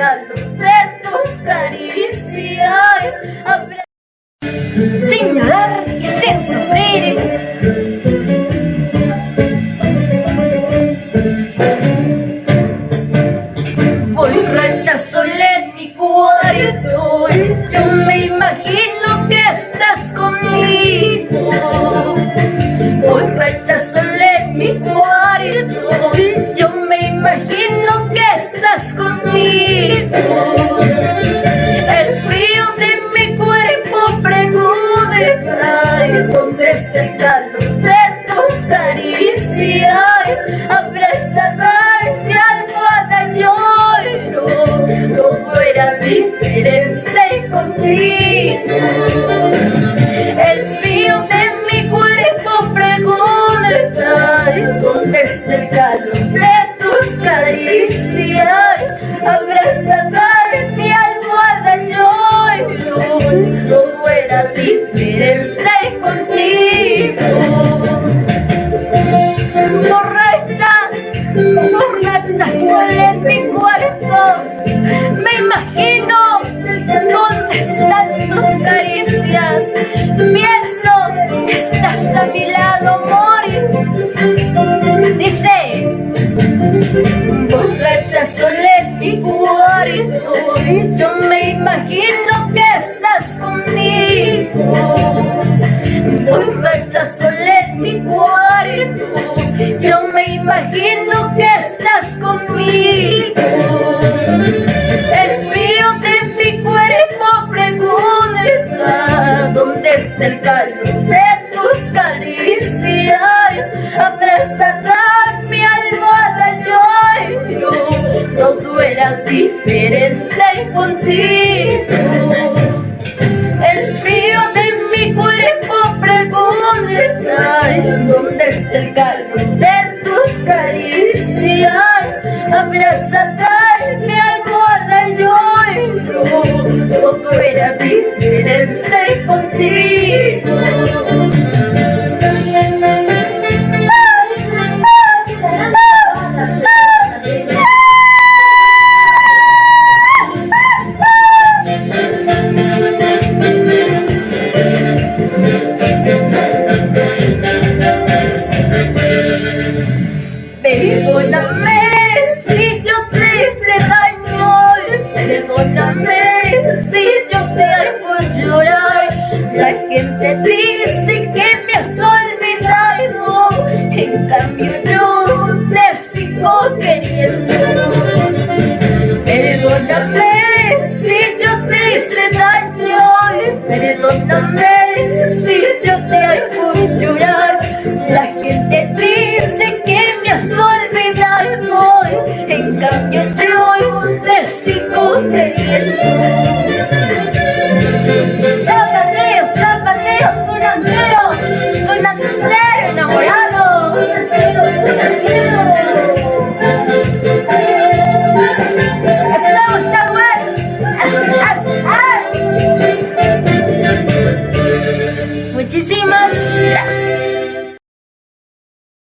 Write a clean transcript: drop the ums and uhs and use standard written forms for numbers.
calor de tus caricias. Sin llorar y sin sufrir. Borracha sola en mi cuarto y yo me imagino que estás conmigo. Borracha sola en mi cuarto y yo me imagino que estás conmigo. El frío de mi cuerpo pregunta ¿dónde está el calor de tus caricias? Abrazada en mi almohada lloro, todo era diferente contigo. El frío de mi cuerpo pregunta ¿dónde está el calor de tus caricias? Abrazada en mi almohada lloro, todo era diferente contigo. Borracha sola en mi cuarto, me imagino dónde están tus caricias. Pienso que estás a mi lado, amor. Dice: borracha sola en mi cuarto y yo me imagino que estás conmigo. Borracha sola en mi cuarto, yo me imagino que estás conmigo. El frío de mi cuerpo pregunta ¿dónde está el calor de tus caricias? Abrazada en mi almohada lloro, todo era diferente contigo. El frío de mi cuerpo pregunta ¿dónde está el calor de tus caricias? Abrazada en mi almohada lloro, todo era diferente contigo. Perdóname si yo te hice daño, perdóname si yo te hago llorar. La gente dice que me has olvidado, en cambio yo te sigo queriendo. Perdóname si yo te hice daño, perdóname si yo te hago llorar. La gente dice que me has olvidado, en cambio yo